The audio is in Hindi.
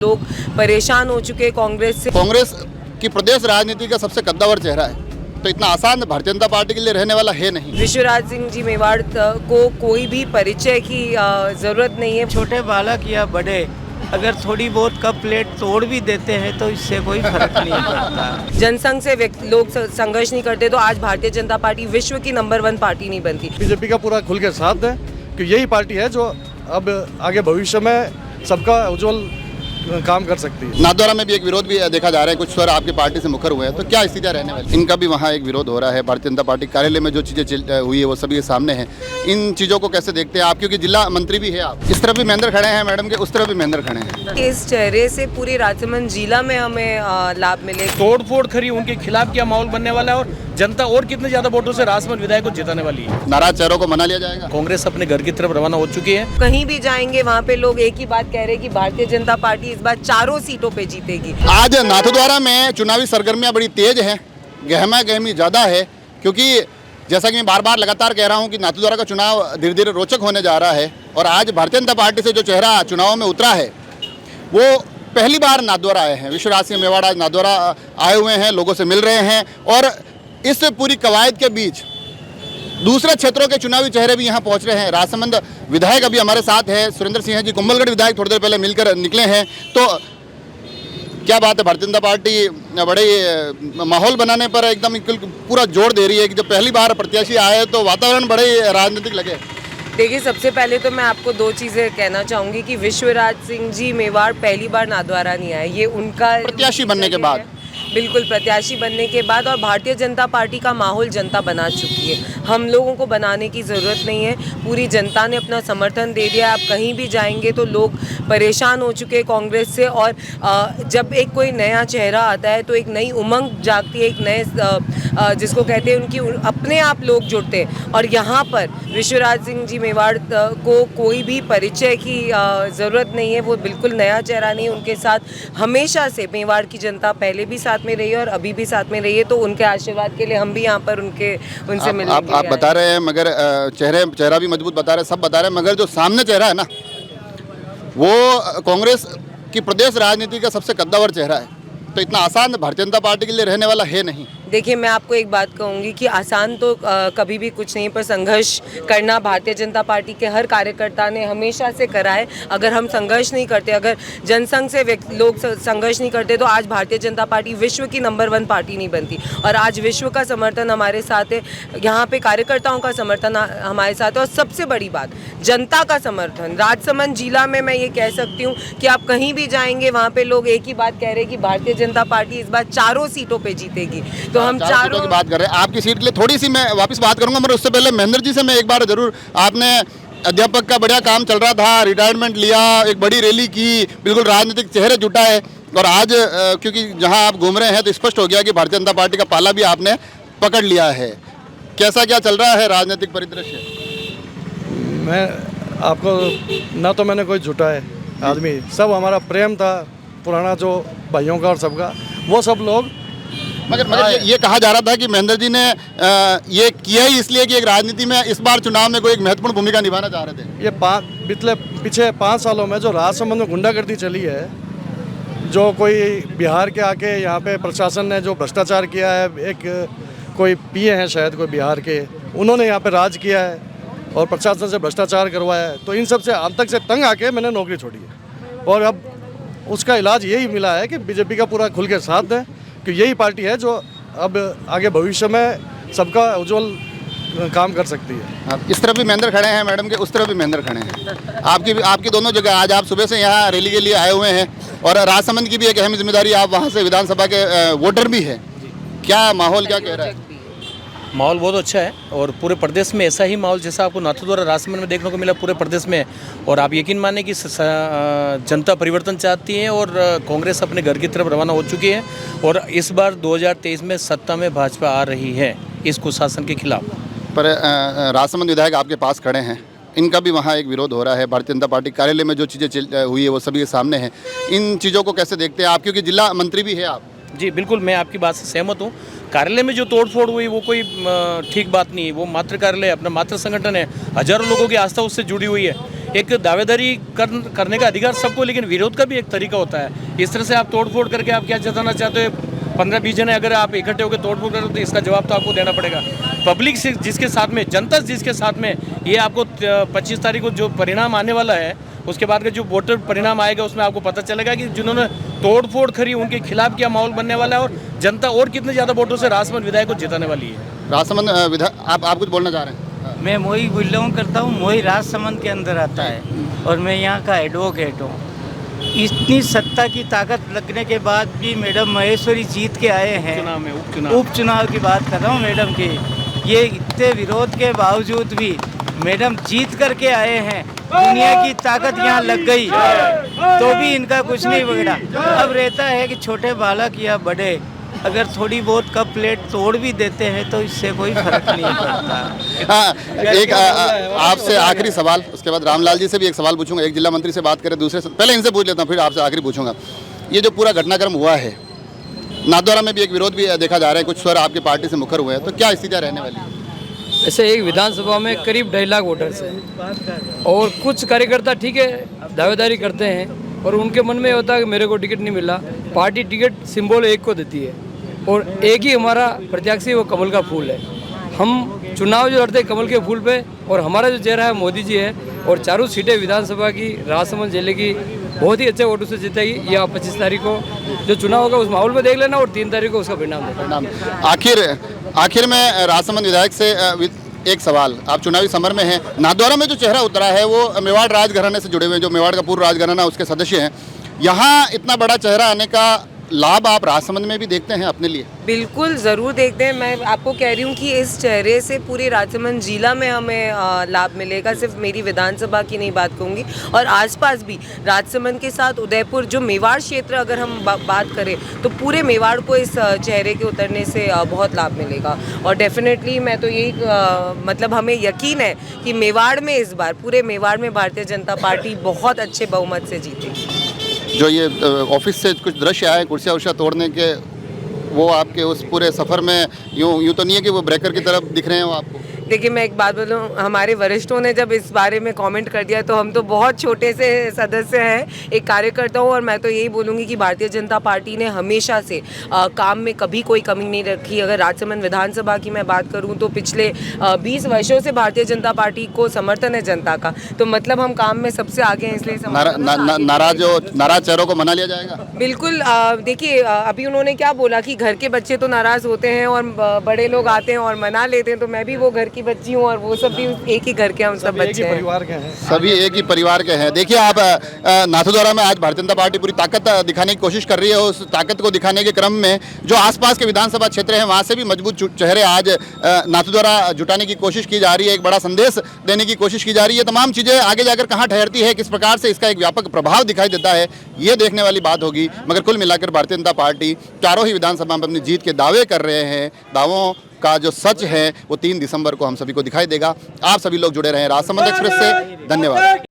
लोग परेशान हो चुके हैं कांग्रेस से। कांग्रेस की प्रदेश राजनीति का सबसे कद्दावर चेहरा है, तो इतना आसान भारतीय जनता पार्टी के लिए रहने वाला है नहीं। विश्वराज सिंह जी मेवाड़ को कोई भी परिचय की जरूरत नहीं है। छोटे बालक या बड़े अगर थोड़ी बहुत कप प्लेट तोड़ भी देते हैं तो इससे कोई फर्क नहीं पड़ता। जनसंघ से लोग संघर्ष नहीं करते तो आज भारतीय जनता पार्टी विश्व की नंबर 1 पार्टी नहीं बनती। बीजेपी का पूरा खुल के साथ है कि यही पार्टी है जो अब आगे भविष्य में सबका उज्जवल काम कर सकती है। नाथद्वारा में भी एक विरोध भी देखा जा रहा है, कुछ स्वर आपकी पार्टी से मुखर हुए हैं, तो क्या स्थितियां रहने वाली? इनका भी वहाँ एक विरोध हो रहा है। भारतीय जनता पार्टी कार्यालय में जो चीजें हुई है वो सभी के सामने है। इन चीजों को कैसे देखते हैं आप, क्योंकि जिला मंत्री भी है आप? इस तरफ भी महेंद्र खड़े हैं मैडम के, उस तरफ भी महेंद्र खड़े हैं। इस चेहरे से पूरे राजसमंद जिला में हमें लाभ मिले। तोड़ फोड़ खरी उनके खिलाफ क्या माहौल बनने वाला है और जनता और कितने ज्यादा वोटों से राजसमंद विधायक को जिताने वाली है। नाराज चेहरों को मना लिया जाएगा। कांग्रेस अपने घर की तरफ रवाना हो चुकी है। कहीं भी जाएंगे वहाँ पे लोग एक ही बात कह रहे हैं कि भारतीय जनता पार्टी इस बार 4 सीटों पे जीतेगी। आज नाथद्वारा में चुनावी सरगर्मियां बड़ी तेज हैं, गहमा गहमी ज़्यादा है, क्योंकि जैसा कि मैं बार बार लगातार कह रहा हूं कि नाथद्वारा का चुनाव धीरे धीरे रोचक होने जा रहा है। और आज भारतीय जनता पार्टी से जो चेहरा चुनाव में उतरा है वो पहली बार नाथद्वारा आए हैं। विश्वराज सिंह मेवाड़ आज नाथद्वारा आए हुए हैं, लोगों से मिल रहे हैं और इस पूरी कवायद के बीच दूसरे क्षेत्रों के चुनावी चेहरे भी यहाँ पहुँच रहे हैं। राजसमंद विधायक अभी हमारे साथ है, सुरेंद्र सिंह जी कुंभलगढ़ विधायक थोड़ी देर पहले मिलकर निकले हैं। तो क्या बात है, भारतीय जनता पार्टी बड़े माहौल बनाने पर एकदम पूरा जोर दे रही है कि जब पहली बार प्रत्याशी आए तो वातावरण बड़े राजनीतिक लगे। देखिए, सबसे पहले तो मैं आपको 2 चीज़ें कहना चाहूँगी कि विश्वराज सिंह जी मेवाड़ पहली बार नाथद्वारा नहीं आए, ये उनका प्रत्याशी बनने के बाद, बिल्कुल प्रत्याशी बनने के बाद, और भारतीय जनता पार्टी का माहौल जनता बना चुकी है। हम लोगों को बनाने की ज़रूरत नहीं है, पूरी जनता ने अपना समर्थन दे दिया। आप कहीं भी जाएंगे तो लोग परेशान हो चुके हैं कांग्रेस से, और जब एक कोई नया चेहरा आता है तो एक नई उमंग जागती है, एक नए जिसको कहते हैं उनकी अपने आप लोग जुड़ते हैं। और यहाँ पर विश्वराज सिंह जी मेवाड़ को कोई भी परिचय की ज़रूरत नहीं है, वो बिल्कुल नया चेहरा नहीं है। उनके साथ हमेशा से मेवाड़ की जनता पहले भी साथ में रही है और अभी भी साथ में रही है, तो उनके आशीर्वाद के लिए हम भी यहाँ पर उनसे मिलने के लिए आप बता रहे हैं, मगर चेहरा भी मजबूत बता रहे हैं, सब बता रहे हैं, मगर जो सामने चेहरा है ना वो कांग्रेस की प्रदेश राजनीति का सबसे कद्दावर चेहरा है, तो इतना आसान भारतीय जनता पार्टी के लिए रहने वाला है नहीं। देखिए, मैं आपको एक बात कहूँगी कि आसान तो कभी भी कुछ नहीं, पर संघर्ष करना भारतीय जनता पार्टी के हर कार्यकर्ता ने हमेशा से करा है। अगर हम संघर्ष नहीं करते, अगर जनसंघ से लोग संघर्ष नहीं करते तो आज भारतीय जनता पार्टी विश्व की नंबर 1 पार्टी नहीं बनती। और आज विश्व का समर्थन हमारे साथ है, यहाँ पे कार्यकर्ताओं का समर्थन हमारे साथ है, और सबसे बड़ी बात जनता का समर्थन। राजसमंद जिला में मैं ये कह सकती हूँ कि आप कहीं भी जाएंगे वहाँ पे लोग एक ही बात कह रहे हैं कि भारतीय जनता पार्टी इस बार 4 सीटों पे जीतेगी। तो हम 4 सीटों की बात कर रहे हैं। आपकी सीट के लिए थोड़ी सी मैं वापस बात करूंगा, मगर उससे पहले महेंद्र जी से मैं एक बार जरूर, आपने अध्यापक का बढ़िया काम चल रहा था, रिटायरमेंट लिया, एक बड़ी रैली की, बिल्कुल राजनीतिक चेहरे जुटाए, और आज क्योंकि जहां आप घूम रहे हैं तो स्पष्ट हो गया कि भारतीय जनता पार्टी का पाला भी आपने पकड़ लिया है। कैसा क्या चल रहा है राजनीतिक परिदृश्य? मैं आपको ना तो मैंने कोई झूठा है आदमी, सब हमारा प्रेम था पुराना जो भाइयों का और सबका, वो सब लोग। मगर ये कहा जा रहा था कि महेंद्र जी ने ये किया ही इसलिए कि एक राजनीति में इस बार चुनाव में कोई एक महत्वपूर्ण भूमिका निभाना चाह रहे थे। ये पिछले 5 सालों में जो राजसमंद में गुंडागर्दी चली है, जो कोई बिहार के आके यहाँ पे प्रशासन ने जो भ्रष्टाचार किया है, एक कोई पीए हैं शायद कोई बिहार के, उन्होंने यहाँ पे राज किया है और प्रशासन से भ्रष्टाचार करवाया है, तो इन सब से आंतक से तंग आके मैंने नौकरी छोड़ी है। और अब उसका इलाज यही मिला है कि बीजेपी का पूरा खुल के साथ है कि यही पार्टी है जो अब आगे भविष्य में सबका उज्जवल काम कर सकती है। इस तरफ भी महेंद्र खड़े हैं मैडम के, उस तरफ भी महेंद्र खड़े हैं। आपकी दोनों जगह आज आप सुबह से यहाँ रैली के लिए आए हुए हैं, और राजसमंद की भी एक अहम जिम्मेदारी, आप वहाँ से विधानसभा के वोटर भी हैं। क्या माहौल क्या कह रहा है? माहौल बहुत अच्छा है और पूरे प्रदेश में ऐसा ही माहौल जैसा आपको नाथद्वारा राजसमंद में देखने को मिला पूरे प्रदेश में। और आप यकीन माने कि जनता परिवर्तन चाहती है और कांग्रेस अपने घर की तरफ रवाना हो चुकी है, और इस बार 2023 में सत्ता में भाजपा आ रही है इस कुशासन के खिलाफ। पर राजसमंद विधायक आपके पास खड़े हैं, इनका भी वहाँ एक विरोध हो रहा है। भारतीय जनता पार्टी कार्यालय में जो चीज़ें हुई है वो सभी के सामने है। इन चीज़ों को कैसे देखते हैं आप, क्योंकि जिला मंत्री भी है आप? जी बिल्कुल, मैं आपकी बात से सहमत हूँ। कार्यालय में जो तोड़फोड़ हुई वो कोई ठीक बात नहीं है, वो मात्र कार्यालय अपना मात्र संगठन है, हजारों लोगों की आस्था उससे जुड़ी हुई है। एक दावेदारी करने का अधिकार सबको, लेकिन विरोध का भी एक तरीका होता है। इस तरह से आप तोड़फोड़ करके आप क्या जताना चाहते हो? 15-20 जने अगर आप इकट्ठे होकर तोड़फोड़ करो तो इसका जवाब तो आपको देना पड़ेगा। पब्लिक से जिसके साथ में, जनता जिसके साथ में, ये आपको 25 तारीख को जो परिणाम आने वाला है, उसके बाद का जो वोटर परिणाम आएगा उसमें आपको पता चलेगा कि जिन्होंने तोड़फोड़ करी उनके खिलाफ क्या माहौल बनने वाला है और जनता और कितने ज़्यादा वोटों से राजसमंद विधायक को जिताने वाली है। राजसमंद आप कुछ बोलना चाह रहे हैं? मैं मोई बिलोंग करता हूँ, मोई राजसमंद के अंदर आता है और मैं यहाँ का एडवोकेट हूँ। इतनी सत्ता की ताकत लगने के बाद भी मैडम महेश्वरी जीत के आए हैं। चुनाव में उपचुनाव की बात कर रहा हूँ मैडम की। ये इतने विरोध के बावजूद भी मैडम जीत करके आए हैं। दुनिया की ताकत यहाँ लग गई तो भी इनका कुछ नहीं बिगड़ा। अब रहता है कि छोटे बालक या बड़े अगर थोड़ी बहुत कप प्लेट तोड़ भी देते हैं तो इससे कोई फर्क नहीं पड़ता। हाँ, एक आपसे आखिरी सवाल, उसके बाद रामलाल जी से भी एक सवाल पूछूंगा। एक जिला मंत्री से बात करें, दूसरे से पहले इनसे पूछ लेता हूँ, फिर आपसे आखिरी पूछूंगा। ये जो पूरा घटनाक्रम हुआ है, नाथद्वारा में भी एक विरोध भी देखा जा रहा है, कुछ स्वर आपकी पार्टी से मुखर हुए हैं, तो क्या स्थितियाँ रहने वाली है? ऐसे एक विधानसभा में करीब 2.5 लाख वोटर्स हैं और कुछ कार्यकर्ता ठीक है दावेदारी करते हैं और उनके मन में होता है कि मेरे को टिकट नहीं मिला। पार्टी टिकट सिंबल एक को देती है और एक ही हमारा प्रत्याशी वो कमल का फूल है। हम चुनाव जो लड़ते हैं कमल के फूल पे और हमारा जो चेहरा है मोदी जी है और चारों सीटें विधानसभा की राजसमंद जिले की बहुत ही अच्छे वोटों से जीतेगी। ये आप 25 तारीख को जो चुनाव होगा उस माहौल में देख लेना और 3 तारीख को उसका परिणाम देखना। आखिर में राजसमंद विधायक से एक सवाल, आप चुनावी समर में हैं, नाथद्वारा में जो चेहरा उतरा है वो मेवाड़ राजघराने से जुड़े हुए हैं, जो मेवाड़ का पूर्व राजघराना उसके सदस्य हैं। यहाँ इतना बड़ा चेहरा आने का लाभ आप राजसमंद में भी देखते हैं अपने लिए? बिल्कुल ज़रूर देखते हैं। मैं आपको कह रही हूँ कि इस चेहरे से पूरे राजसमंद जिला में हमें लाभ मिलेगा। सिर्फ मेरी विधानसभा की नहीं बात कहूँगी और आसपास भी राजसमंद के साथ उदयपुर जो मेवाड़ क्षेत्र अगर हम बात करें तो पूरे मेवाड़ को इस चेहरे के उतरने से बहुत लाभ मिलेगा। और डेफिनेटली मैं तो यही मतलब हमें यकीन है कि मेवाड़ में इस बार पूरे मेवाड़ में भारतीय जनता पार्टी बहुत अच्छे बहुमत से जीतेगी। जो ये ऑफिस से कुछ दृश्य आए कुर्सियाँ उर्सियाँ तोड़ने के, वो आपके उस पूरे सफ़र में यूँ तो नहीं है कि वो ब्रेकर की तरफ दिख रहे हैं वो आपको? देखिए मैं एक बात बोलूँ, हमारे वरिष्ठों ने जब इस बारे में कमेंट कर दिया तो हम तो बहुत छोटे से सदस्य हैं, एक कार्यकर्ता हूँ और मैं तो यही बोलूँगी कि भारतीय जनता पार्टी ने हमेशा से काम में कभी कोई कमी नहीं रखी। अगर राजसमंद विधानसभा की मैं बात करूँ तो पिछले 20 वर्षों से भारतीय जनता पार्टी को समर्थन है जनता का, तो मतलब हम काम में सबसे आगे हैं। इसलिए नाराज चेहरों को मना लिया जाएगा? बिल्कुल। देखिए अभी उन्होंने क्या बोला कि घर के बच्चे तो नाराज़ होते हैं और बड़े लोग आते हैं और मना लेते हैं, तो मैं भी वो घर की बच्ची हूँ और वो सब भी एक ही घर के हम सब बच्चे हैं, सभी एक ही परिवार के हैं। देखिए आप नाथद्वारा में आज भारतीय जनता पार्टी पूरी ताकत दिखाने की कोशिश कर रही है। उस ताकत को दिखाने के क्रम में जो आसपास के विधानसभा क्षेत्र हैं वहाँ से भी मजबूत चेहरे आज नाथद्वारा जुटाने की कोशिश की जा रही है, एक बड़ा संदेश देने की कोशिश की जा रही है। तमाम चीज़ें आगे जाकर कहाँ ठहरती है, किस प्रकार से इसका एक व्यापक प्रभाव दिखाई देता है, ये देखने वाली बात होगी। मगर कुल मिलाकर भारतीय जनता पार्टी चारों ही विधानसभा में अपनी जीत के दावे कर रहे हैं। दावों का जो सच है वो 3 दिसंबर को हम सभी को दिखाई देगा। आप सभी लोग जुड़े रहें राजसमंद एक्सप्रेस से। धन्यवाद।